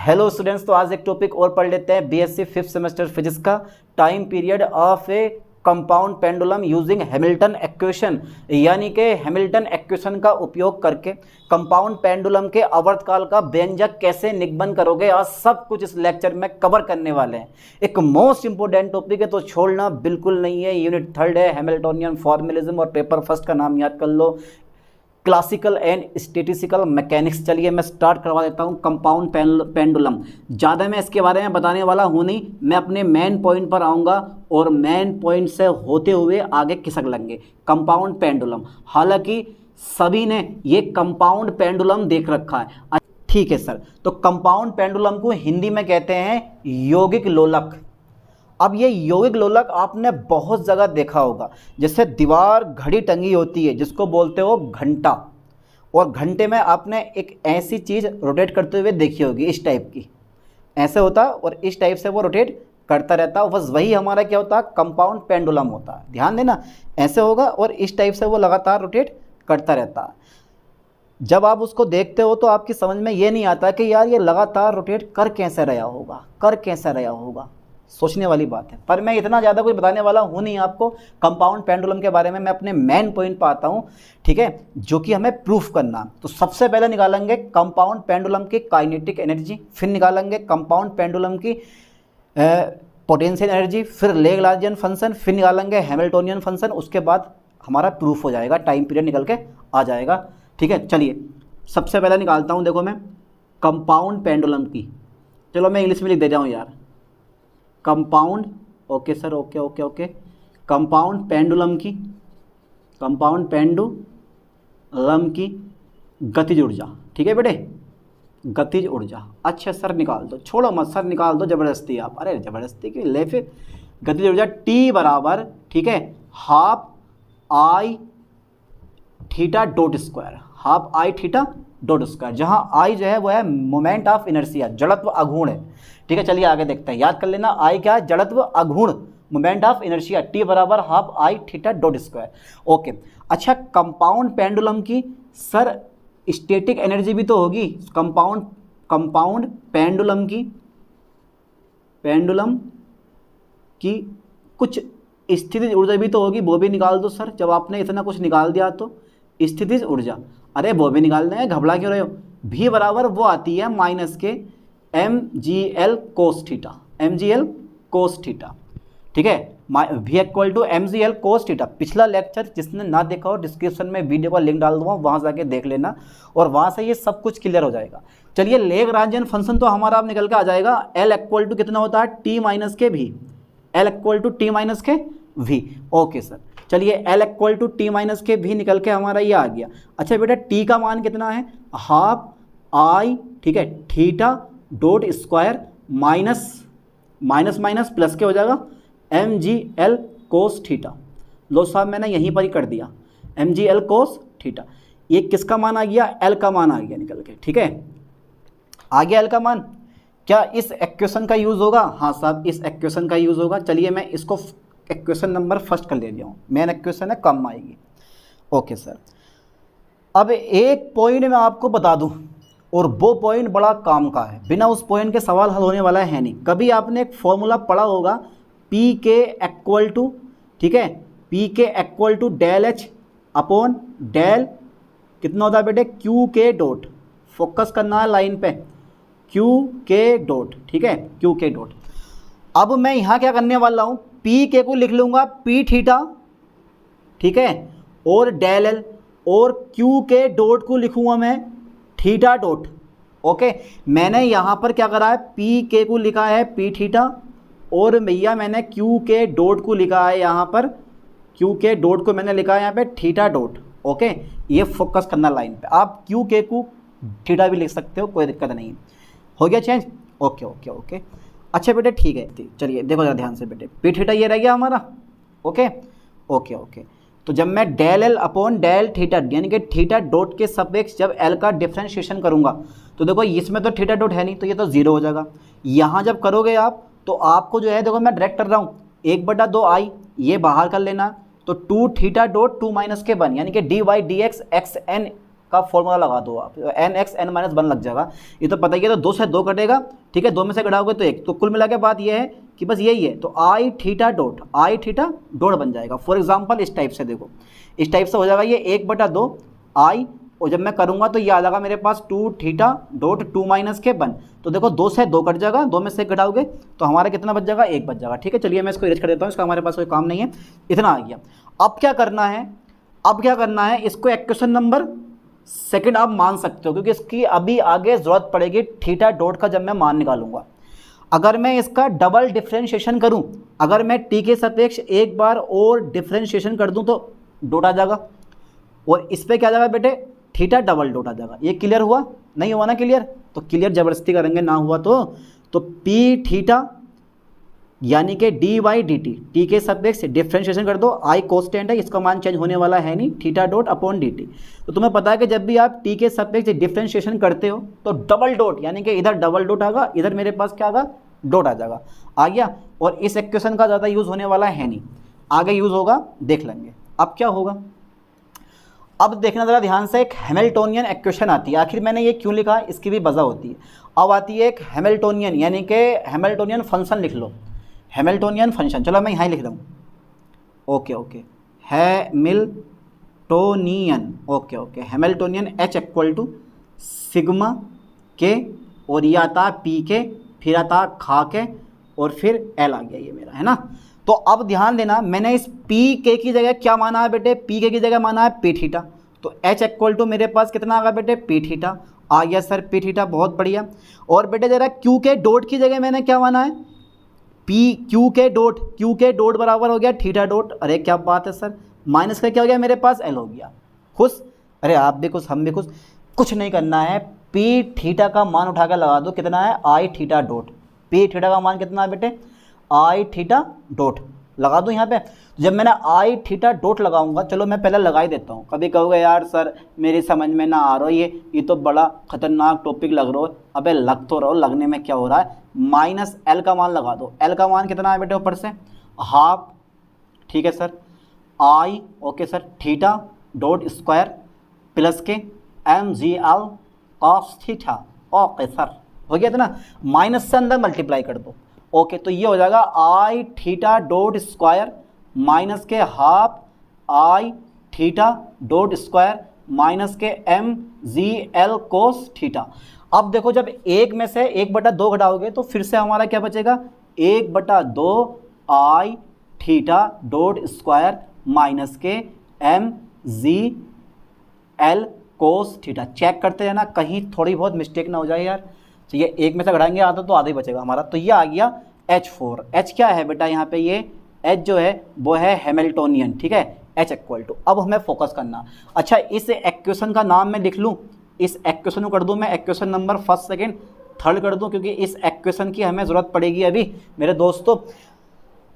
Hello students, तो आज एक टॉपिक और पढ़ लेते हैं बीएससी 5th सेमेस्टर फिजिक्स का, time period of A compound pendulum using Hamilton equation. यानी कि हैमिल्टन इक्वेशन का उपयोग करके कंपाउंड पेंडुलम के आवर्तकाल का व्यंजक कैसे निगमन करोगे, आज सब कुछ इस लेक्चर में कवर करने वाले हैं। एक मोस्ट इंपोर्टेंट टॉपिक है, तो छोड़ना बिल्कुल नहीं है। यूनिट 3 है हैमिल्टोनियन फॉर्मुलिज्म, और पेपर फर्स्ट का नाम याद कर लो, क्लासिकल एंड स्टैटिस्टिकल मैकेनिक्स। चलिए मैं स्टार्ट करवा देता हूँ। कंपाउंड पेंडुलम, ज़्यादा मैं इसके बारे में बताने वाला हूँ नहीं, मैं अपने मेन पॉइंट पर आऊँगा और मेन पॉइंट से होते हुए आगे खिसक लेंगे। कंपाउंड पेंडुलम, हालांकि सभी ने ये कंपाउंड पेंडुलम देख रखा है, ठीक है सर। तो कंपाउंड पेंडुलम को हिंदी में कहते हैं यौगिक लोलक। अब ये यौगिक लोलक आपने बहुत जगह देखा होगा, जैसे दीवार घड़ी टंगी होती है जिसको बोलते हो घंटा, और घंटे में आपने एक ऐसी चीज़ रोटेट करते हुए देखी होगी, इस टाइप की, ऐसे होता और इस टाइप से वो रोटेट करता रहता है। बस वही हमारा क्या होता है, कंपाउंड पेंडुलम होता है। ध्यान देना, ऐसे होगा और इस टाइप से वो लगातार रोटेट करता रहता है। जब आप उसको देखते हो तो आपकी समझ में ये नहीं आता कि यार ये लगातार रोटेट कर कैसे रहा होगा, सोचने वाली बात है। पर मैं इतना ज़्यादा कोई बताने वाला हूँ नहीं आपको कंपाउंड पेंडुलम के बारे में, मैं अपने मेन पॉइंट पर आता हूँ, ठीक है, जो कि हमें प्रूफ करना। तो सबसे पहले निकालेंगे कंपाउंड पेंडुलम की काइनेटिक एनर्जी, फिर निकालेंगे कंपाउंड पेंडुलम की पोटेंशियल एनर्जी, फिर लेग्रांजियन फंक्शन, फिर निकालेंगे हैमिल्टोनियन फंक्शन। उसके बाद हमारा प्रूफ हो जाएगा, टाइम पीरियड निकल के आ जाएगा, ठीक है। चलिए सबसे पहले निकालता हूँ, देखो मैं कंपाउंड पेंडुलम की, चलो मैं इंग्लिश में लिख दे रहा हूँ यार, compound, okay sir, okay compound pendulum की गतिज ऊर्जा, ठीक है बेटे, गतिज ऊर्जा। अच्छा सर निकाल दो, छोड़ो मत सर, निकाल दो ज़बरदस्ती आप, अरे ज़बरदस्ती की ले फिर। गतिज ऊर्जा T बराबर, ठीक है, half I theta dot square, जहाँ आई जो है वो है मोमेंट ऑफ इनर्शिया, जड़त्व अघूर्ण है, ठीक है। चलिए आगे देखते हैं, याद कर लेना, आई क्या है, जड़त्व अघूर्ण, मोमेंट ऑफ इनर्शिया, T बराबर half I theta dot square, okay. अच्छा कंपाउंड पेंडुलम की सर स्टैटिक एनर्जी भी तो होगी, कंपाउंड पेंडुलम की कुछ स्थितिज ऊर्जा भी तो होगी, वो भी निकाल दो सर। जब आपने इतना कुछ निकाल दिया तो स्थितिज ऊर्जा, अरे वो भी निकालना है, घबरा क्यों रहे हो। भी बराबर वो आती है माइनस के mgl cos थीटा, ठीक है, v equal to mgl cos theta. पिछला लेक्चर जिसने ना देखा हो, डिस्क्रिप्शन में वीडियो का लिंक डाल दूंगा, वहाँ जाके देख लेना और वहाँ से ये सब कुछ क्लियर हो जाएगा। चलिए लेग्रांजियन फंक्शन तो हमारा अब निकल के आ जाएगा, l इक्वल टू कितना होता है, t माइनस के v, l equal to t minus के v, ओके सर। चलिए l equal to T minus के भी निकल के हमारा ये आ गया। अच्छा बेटा t का मान कितना है, हाफ आई, ठीक है, theta dot square minus plus के हो जाएगा mgl cos थीटा। लो साहब मैंने यहीं पर ही कर दिया, mgl cos थीटा। ये किसका मान आ गया, l का मान आ गया निकल के, ठीक है, आ गया l का मान। क्या इस इक्वेशन का यूज़ होगा, हाँ साहब इस इक्वेशन का यूज़ होगा। चलिए मैं इसको इक्वेशन नंबर फर्स्ट कर ले रहा हूँ, मेन इक्वेशन है, कम आएगी, ओके सर। अब एक पॉइंट मैं आपको बता दूँ, और वो पॉइंट बड़ा काम का है, बिना उस पॉइंट के सवाल हल होने वाला है नहीं। कभी आपने एक फॉर्मूला पढ़ा होगा, पी के इक्वल टू, ठीक है, P K equal to del H upon del कितना होता है बेटे, क्यू के डॉट, फोकस करना है लाइन पे, क्यू के डॉट, ठीक है, क्यू के डॉट। अब मैं यहाँ क्या करने वाला हूँ, पी के को लिख लूँगा पी थीटा, ठीक है, और डेल एल, और क्यू के डॉट को लिखूँगा मैं थीटा डॉट, ओके। मैंने यहाँ पर क्या करा है, पी के को लिखा है पी थीटा, और भैया मैंने क्यू के डॉट को लिखा है यहाँ पर, क्यू के डॉट को मैंने लिखा है यहाँ पे थीटा डॉट, ओके। ये फोकस करना लाइन पे, आप क्यू के को थीटा भी लिख सकते हो, कोई दिक्कत नहीं। हो गया चेंज, ओके। अच्छा बेटे ठीक है, चलिए देखो जरा ध्यान से बेटे, पी थीटा ये रह गया हमारा, ओके। तो जब मैं del L upon del theta, यानी कि थीटा डॉट के सापेक्ष जब एल का डिफ्रेंशिएशन करूंगा, तो देखो इसमें तो थीटा डॉट है नहीं, तो ये तो जीरो हो जाएगा। यहाँ जब करोगे आप तो आपको जो है, देखो मैं डायरेक्ट कर रहा हूँ, 1/2 आई, ये बाहर कर लेना, तो 2 थीटा डॉट 2 माइनस के 1, यानी कि dy dx xn का फॉर्मूला लगा दो आप, n x n-1 लग जाएगा। ये तो पता ही है, तो 2 से 2 कटेगा ठीक है, 2 में से घटाओगे तो 1, तो कुल मिला के बात ये है कि बस यही है, तो आई थीटा डॉट बन जाएगा। फॉर एग्जांपल इस टाइप से देखो, इस टाइप से हो जाएगा ये 1/2 आई, और जब मैं करूँगा तो ये आ जाएगा मेरे पास 2 थीटा डॉट 2 माइनस के 1। तो देखो 2 से 2 कट जाएगा, 2 में से घटाओगे तो हमारा कितना बच जाएगा, 1 बच जाएगा। ठीक है, चलिए मैं इसको इरेज कर देता हूँ, इसका हमारे पास कोई काम नहीं है, इतना आ गया। अब क्या करना है, इसको इक्वेशन नंबर सेकंड आप मान सकते हो, क्योंकि इसकी अभी आगे ज़रूरत पड़ेगी थीटा डॉट का जब मैं मान निकालूंगा। अगर मैं इसका डबल डिफ्रेंशिएशन करूं, अगर मैं टी के सापेक्ष एक बार और डिफ्रेंशिएशन कर दूं तो डॉट आ जाएगा, और इस पर क्या आ जाएगा बेटे, थीटा डबल डॉट आ जाएगा। ये क्लियर हुआ? नहीं हुआ ना क्लियर? तो क्लियर ज़बरदस्ती करेंगे, ना हुआ तो पी थीटा यानी कि डी बाई डी टी के सापेक्ष डिफ्रेंशिएशन कर दो, आई कांस्टेंट है, इसका मान चेंज होने वाला है नहीं, theta dot upon D T. तो तुम्हें पता है कि जब भी आप टी के सापेक्ष डिफ्रेंशिएशन करते हो तो डबल डॉट, यानी कि इधर डबल डॉट आएगा, इधर मेरे पास क्या आएगा, डॉट आ जाएगा, आ गया। और इस इक्वेशन का ज़्यादा यूज़ होने वाला है नहीं, आगे यूज़ होगा, देख लेंगे। अब क्या होगा, अब देखना ज़रा ध्यान से, एक हैमिल्टोनियन इक्वेशन आती है। आखिर मैंने ये क्यों लिखा, इसकी भी वजह होती है। अब आती है एक हैमिल्टोनियन, यानी कि हैमिल्टोनियन फंक्शन लिख लो, हैमिल्टोनियन फंक्शन। चलो मैं यहाँ लिख रहा हूँ, okay, Hamiltonian, okay, Hamiltonian H equal to sigma K, और ये आता पी के, फिर आता खा के, और फिर L आ गया ये मेरा, है ना। तो अब ध्यान देना, मैंने इस पी के की जगह क्या माना है बेटे, पी के की जगह माना है पी थीटा। तो H इक्वल टू मेरे पास कितना आ गया बेटे, पी थीटा आ गया सर, पी थीटा, बहुत बढ़िया। और बेटे जरा क्यू के डॉट की जगह मैंने क्या माना है, क्यू के डॉट बराबर हो गया थीटा डॉट। अरे क्या बात है सर, माइनस का क्या हो गया मेरे पास, L हो गया। खुश? अरे आप भी खुश, हम भी खुश। कुछ नहीं करना है, पी थीटा का मान उठा कर लगा दो, कितना है, आई थीटा डॉट। पी थीटा का मान कितना है बेटे, आई थीटा डॉट लगा दो यहाँ पे। जब मैंने आई थीटा डॉट लगाऊंगा, चलो मैं पहले लगा ही देता हूँ। कभी कहोगे यार सर मेरी समझ में ना आ रहा ये तो बड़ा खतरनाक टॉपिक लग रहा है। अबे लग तो रहो, लगने में क्या हो रहा है, माइनस L का मान लगा दो। L का मान कितना है बेटे, ऊपर से हाफ, ठीक है सर, आई, okay sir, theta dot square plus के MGL cos theta, okay sir, हो गया था ना। माइनस से अंदर मल्टीप्लाई कर दो, ओके, तो ये हो जाएगा आई थीटा डॉट स्क्वायर माइनस के half I theta dot square minus के MGL कोस थीटा। अब देखो जब एक में से 1/2 घटाओगे तो फिर से हमारा क्या बचेगा, 1/2 आई थीटा डॉट स्क्वायर माइनस के MGL कोस थीटा। चेक करते रहना कहीं थोड़ी बहुत मिस्टेक ना हो जाए यार। तो ये एक में से घटाएंगे आधा तो आधा ही बचेगा हमारा। तो ये आ गया H4। H क्या है बेटा यहाँ पे, ये H जो है वो है हैमिल्टोनियन, ठीक है, H इक्वल टू। अब हमें फोकस करना, अच्छा इस इक्वेशन का नाम मैं लिख लूँ, इस इक्वेशन को कर दूँ मैं equation number first second third कर दूँ, क्योंकि इस इक्वेशन की हमें ज़रूरत पड़ेगी अभी मेरे दोस्तों।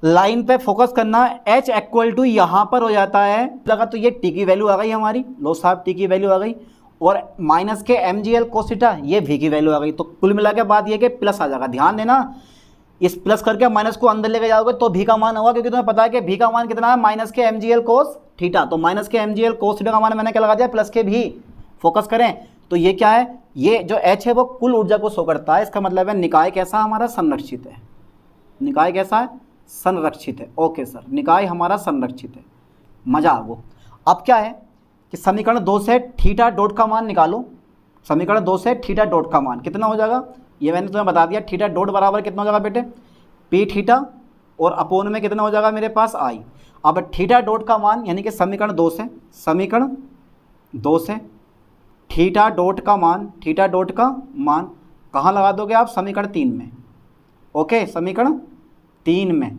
लाइन पे फोकस करना, H इक्वल टू यहाँ पर हो जाता है जगह, तो ये टी की वैल्यू आ गई हमारी, लो साहब टी की वैल्यू आ गई, और माइनस के MGL कोस थीटा ये v की वैल्यू आ गई। तो कुल मिला के बाद ये कि प्लस आ जाएगा। ध्यान देना, इस प्लस करके माइनस को अंदर लेके जाओगे तो v का मान होगा, क्योंकि तुम्हें पता है कि v का मान कितना है, माइनस के MGL कोस थीटा। तो माइनस के MGL कोस थीटा का मान मैंने क्या लगा दिया, प्लस के v। फोकस करें तो ये क्या है, ये जो H है वो कुल ऊर्जा को शो करता है। इसका मतलब है निकाय कैसा हमारा, संरक्षित है। निकाय कैसा है, संरक्षित है। ओके सर, निकाय हमारा संरक्षित है, मजा आ गो। अब क्या है कि समीकरण 2 से थीटा डॉट का मान निकालो। समीकरण 2 से थीटा डॉट का मान कितना हो जाएगा, ये मैंने तुम्हें बता दिया। थीटा डॉट बराबर कितना हो जाएगा बेटे, पी थीटा, और अपोन में कितना हो जाएगा मेरे पास आई। अब थीटा डॉट का मान यानी कि समीकरण 2 से थीटा डॉट का मान कहाँ लगा दोगे आप, समीकरण 3 में। ओके, समीकरण 3 में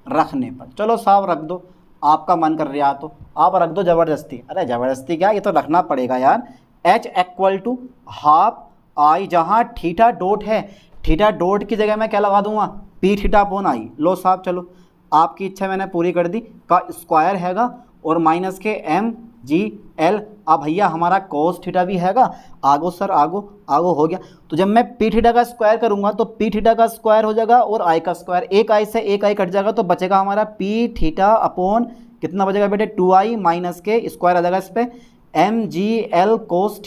रखने पर, चलो साहब रख दो, आपका मन कर रहा तो आप रख दो ज़बरदस्ती। अरे ज़बरदस्ती क्या, ये तो रखना पड़ेगा यार। H equal to half I, जहाँ थीटा डॉट है, थीटा डॉट की जगह मैं क्या लगा दूंगा, पी थीटा अपॉन आई। लो साहब चलो, आपकी इच्छा मैंने पूरी कर दी, का स्क्वायर हैगा और माइनस के MGL। अब भैया हमारा कोस थीटा भी हैगा, आगो सर आगो हो गया। तो जब मैं पी थीटा का स्क्वायर करूंगा तो पी थीटा का स्क्वायर हो जाएगा और आई का स्क्वायर, एक आई से एक आई कट जाएगा, तो बचेगा हमारा पी थीटा अपॉन कितना बचेगा बेटे, 2i माइनस के स्क्वायर आ जाएगा इस पर MGL कोस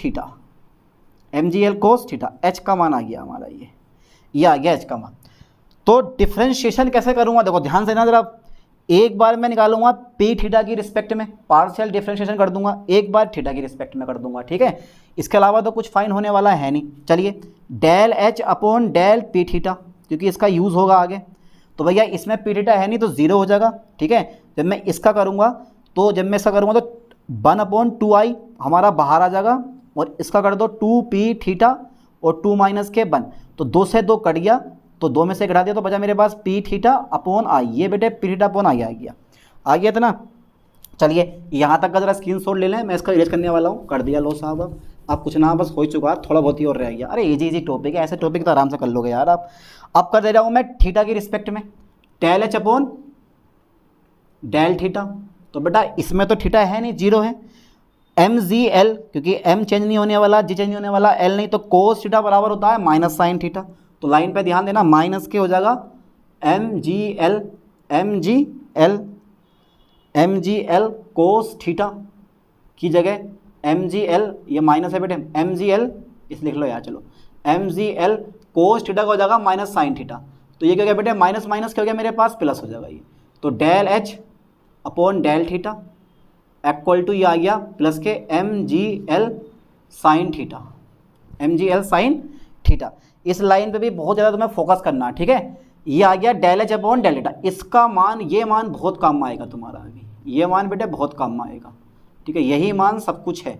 थीटा। H का मान आ गया हमारा ये आ गया एच का मान। तो डिफ्रेंशिएशन कैसे करूँगा, देखो ध्यान से ना जरा, एक बार मैं निकालूंगा पी थीटा की रिस्पेक्ट में, पार्शियल डिफ्रेंशिएशन कर दूंगा, एक बार थीटा की रिस्पेक्ट में कर दूंगा, ठीक है। इसके अलावा तो कुछ फाइन होने वाला है नहीं। चलिए del H upon del P theta, क्योंकि इसका यूज़ होगा आगे, तो भैया इसमें पी थीटा है नहीं तो ज़ीरो हो जाएगा, ठीक है। जब मैं इसका करूँगा तो जब मैं इसका करूँगा तो 1/2i हमारा बाहर आ जाएगा, और इसका कर दो 2p थीटा और 2 माइनस के 1, तो 2 से 2 कट गया, तो 2 में से घटा दिया तो बचा मेरे पास पी थीटा अपॉन आई। ये बेटे पी थीटा अपॉन आई आ गया था ना। चलिए यहाँ तक का जरा स्क्रीनशॉट ले लें, मैं इसका इरेज करने वाला हूँ। कर दिया लो साहब, अब कुछ ना बस हो चुका, थोड़ा बहुत ही और रह गया। अरे इजी टॉपिक है, ऐसे टॉपिक तो आराम से कर लोगे यार आप। अब कर दे रहा हूँ मैं थीटा की रिस्पेक्ट में, del H upon del theta. तो बेटा इसमें तो थीटा है नहीं, जीरो है। एम जी एल, क्योंकि एम चेंज नहीं होने वाला, जी चेंज नहीं होने वाला, एल नहीं, तो कोस थीटा बराबर होता है माइनस साइन थीटा। तो लाइन पे ध्यान देना, माइनस के हो जाएगा M G L cos theta की जगह एम जी एल, ये माइनस है बेटे, एम जी एल इस लिख लो यार, चलो M G L cos theta का हो जाएगा माइनस साइन थीटा। तो ये क्या हो गया बेटे, माइनस माइनस क्या हो गया मेरे पास, प्लस हो जाएगा ये। तो del H upon del theta equal to ये आ गया प्लस के M G L sine theta, M G L sine theta. इस लाइन पे भी बहुत ज़्यादा तुम्हें फोकस करना है, ठीक है। ये आ गया del H upon del theta, इसका मान, ये मान बहुत काम आएगा तुम्हारा अभी, ये मान बेटे बहुत काम आएगा, ठीक है। यही मान सब कुछ है,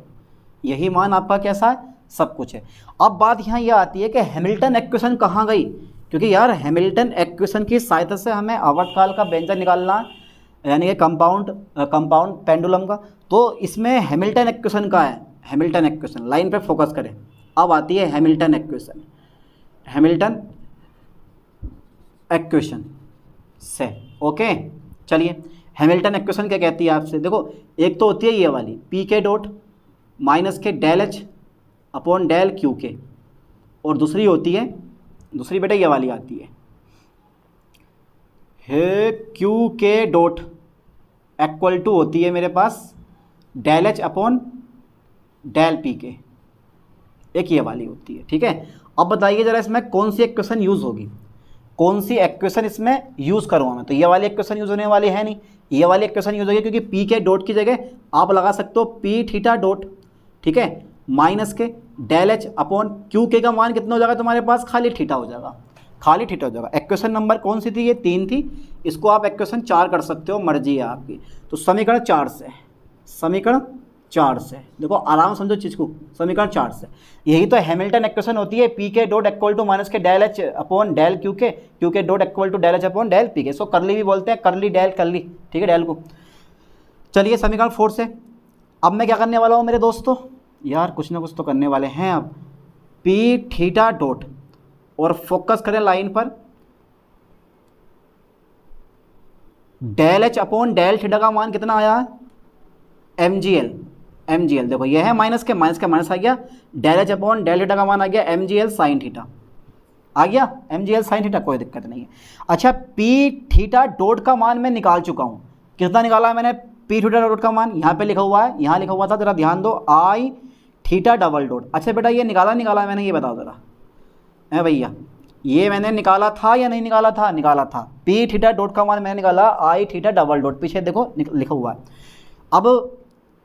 यही मान आपका कैसा है, सब कुछ है। अब बात यहाँ ये आती है कि हैमिल्टन इक्वेशन कहाँ गई, क्योंकि यार हैमिल्टन इक्वेशन की सहायता से हमें आवर्तकाल का व्यंजक निकालना है, यानी कि कंपाउंड पेंडुलम का। तो इसमें हैमिल्टन इक्वेशन का है, हैमिल्टन इक्वेशन, लाइन पे फोकस करें। अब आती है हैमिल्टन इक्वेशन, हैमिल्टन इक्वेशन से, ओके। चलिए हैमिल्टन इक्वेशन क्या कहती है आपसे, देखो एक तो होती है ये वाली पी के डॉट माइनस के del H upon del Q K, और दूसरी होती है, दूसरी बेटा ये वाली आती है Q K dot equal to होती है मेरे पास del H upon del P K, एक ये वाली होती है, ठीक है। अब बताइए जरा इसमें कौन सी इक्वेशन यूज़ होगी, कौन सी इक्वेशन इसमें यूज़ करूँगा मैं। तो ये वाली इक्वेशन यूज़ होने वाली है नहीं, ये वाली इक्वेशन यूज़ होगी, क्योंकि पी के डॉट की जगह आप लगा सकते हो पी थीटा डॉट, ठीक है, माइनस के डेल एच अपॉन क्यू के का मान कितना हो जाएगा तुम्हारे पास, खाली थीटा हो जाएगा, खाली थीटा हो जाएगा। इक्वेशन नंबर कौन सी थी, ये 3 थी, इसको आप इक्वेशन 4 कर सकते हो, मर्जी है आपकी। तो समीकरण 4 से, समीकरण 4 से देखो आराम समझो चीज़ को, समीकरण 4 से, यही तो हैमिल्टन इक्वेशन होती है, P K dot equal to minus के del H upon del Q K dot equal to del H upon del P K. So करली भी बोलते हैं, करली डेल करली, ठीक है, डेल को। चलिए समीकरण 4 से अब मैं क्या करने वाला हूँ मेरे दोस्तों, यार कुछ ना कुछ तो करने वाले हैं अब। पी थीटा डॉट, और फोकस करें लाइन पर, del H upon del theta का मान कितना आया है, एम जी एल, देखो ये है माइनस के माइनस आ गया, del H upon del theta का मान आ गया M G L sine theta, आ गया M G L sine theta, कोई दिक्कत नहीं है। अच्छा पी थीटा डॉट का मान मैं निकाल चुका हूँ, कितना निकाला है मैंने, पी थीटा डॉट का मान यहाँ पे लिखा हुआ है, यहाँ लिखा हुआ था, जरा ध्यान दो, आई थीटा डबल डॉट। अच्छा बेटा ये निकाला मैंने, ये बताओ जरा है भैया, ये मैंने निकाला था या नहीं निकाला था, निकाला था। पी थीटा डॉट का मान मैंने निकाला आई थीटा डबल डॉट, पीछे देखो लिखा हुआ है। अब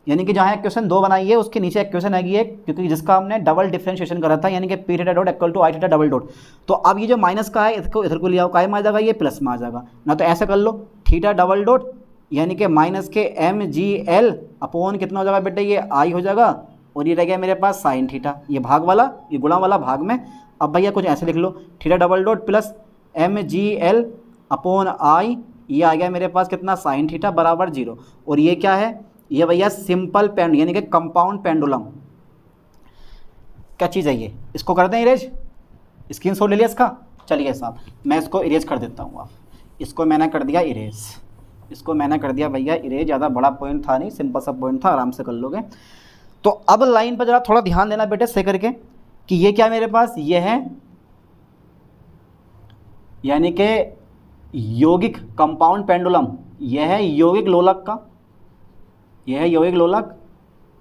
यानी कि जहाँ इक्वेशन 2 बनाई है उसके नीचे इक्वेशन आएगी एक, क्योंकि जिसका हमने डबल डिफरेंशिएशन करा था, यानी कि P theta dot equal to I theta double dot. तो अब ये जो माइनस का है इसको इधर को लिया, काय में आ जाएगा, ये प्लस में आ जाएगा ना। तो ऐसे कर लो थीटा डबल डॉट यानी कि माइनस के एम जी एल अपॉन कितना हो जाएगा बेटे, ये आई हो जाएगा, और ये रह गया मेरे पास साइन थीटा, ये भाग वाला, ये गुणा वाला भाग में। अब भैया कुछ ऐसे लिख लो, theta double dot plus M G L upon I, ये आ गया मेरे पास कितना, साइन थीटा बराबर 0। और ये क्या है, ये भैया सिंपल पेंड यानी कि कंपाउंड पेंडुलम, क्या चीज़ है ये, इसको कर दें इरेज, स्क्रीनशॉट ले लिया इसका। चलिए साहब मैं इसको इरेज कर देता हूँ, आप इसको मैंने कर दिया इरेज, इसको मैंने कर दिया भैया इरेज, ज़्यादा बड़ा पॉइंट था नहीं, सिंपल सा पॉइंट था, आराम से कर लोगे। तो अब लाइन पर जरा थोड़ा ध्यान देना बेटे से करके, कि ये क्या मेरे पास, ये है यानी कि यौगिक कंपाउंड पेंडुलम, यह है यौगिक लोलक का, यह है यौगिक लोलक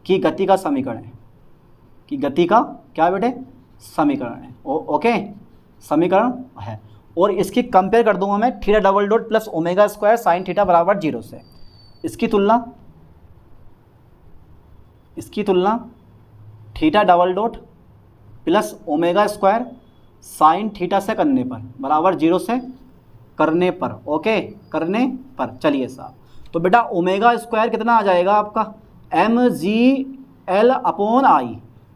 की गति का समीकरण है, कि गति का क्या बेटे समीकरण है, ओके। समीकरण है। और इसकी कंपेयर कर दूंगा मैं theta double dot plus omega square sine theta बराबर 0 से। इसकी तुलना theta double dot plus omega square sine theta से करने पर बराबर 0 से करने पर, ओके, करने पर। चलिए साहब, तो बेटा ओमेगा स्क्वायर कितना आ जाएगा आपका mgl/i।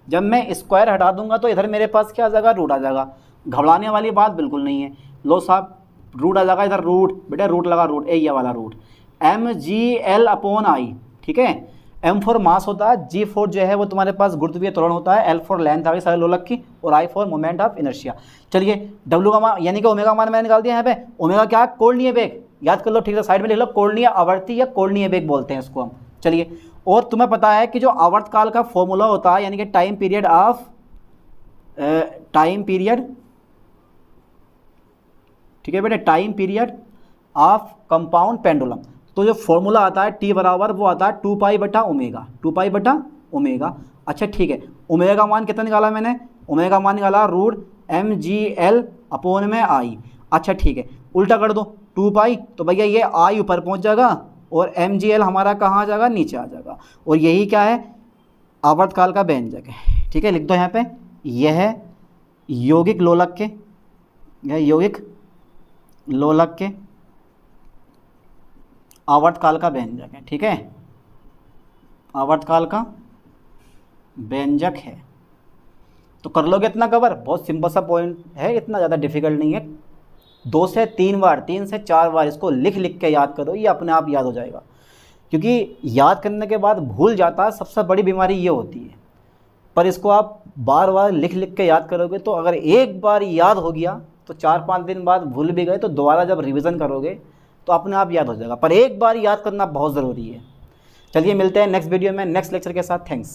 जब मैं स्क्वायर हटा दूंगा तो इधर मेरे पास क्या आ जाएगा, रूट आ जाएगा। घबराने वाली बात बिल्कुल नहीं है। लो साहब, रूट आ जाएगा इधर, रूट बेटा रूट लगा, रूट ये वाला रूट mgl/i, ठीक है। m फॉर मास होता है, g फॉर जो है वो तुम्हारे पास गुरुत्वीय त्वरण होता है, l फॉर लेंथ आ गई सारे लोलक की, और i for moment of inertia. चलिए w का मान यानी कि ओमेगा का मान मैंने निकाल दिया यहाँ पे। ओमेगा क्या, कोणीय वेग, याद कर लो ठीक है, साइड में लिख लो, कोणीय आवर्ती या कोणीय वेग बोलते हैं इसको हम। चलिए, और तुम्हें पता है कि जो आवर्तकाल का फॉर्मूला होता है यानी कि टाइम पीरियड, ठीक है बेटा, time period of compound pendulum, तो जो फॉर्मूला आता है टी बराबर वो आता है 2π/ओमेगा, 2π/ओमेगा। अच्छा ठीक है, ओमेगा का मान कितना निकाला मैंने, ओमेगा का मान निकाला √mgl/i। अच्छा ठीक है, उल्टा कर दो 2π, तो भैया ये i ऊपर पहुंच जाएगा और mgl हमारा कहाँ आ जाएगा, नीचे आ जाएगा। और यही क्या है, आवर्तकाल का व्यंजक है, ठीक है। लिख दो यहाँ पे, यह है यौगिक लोलक के, यह यौगिक लोलक के आवर्तकाल का व्यंजक है, ठीक है, आवर्तकाल का व्यंजक है। तो कर लोगे इतना कवर, बहुत सिंपल सा पॉइंट है, इतना ज़्यादा डिफिकल्ट नहीं है। 2 से 3 बार, 3 से 4 बार इसको लिख लिख के याद करो, ये अपने आप याद हो जाएगा। क्योंकि याद करने के बाद भूल जाता है, सबसे बड़ी बीमारी ये होती है। पर इसको आप बार बार लिख लिख के याद करोगे तो अगर एक बार याद हो गया तो 4-5 दिन बाद भूल भी गए तो दोबारा जब रिवीजन करोगे तो अपने आप याद हो जाएगा। पर एक बार याद करना बहुत ज़रूरी है। चलिए मिलते हैं नेक्स्ट वीडियो में नेक्स्ट लेक्चर के साथ। थैंक्स।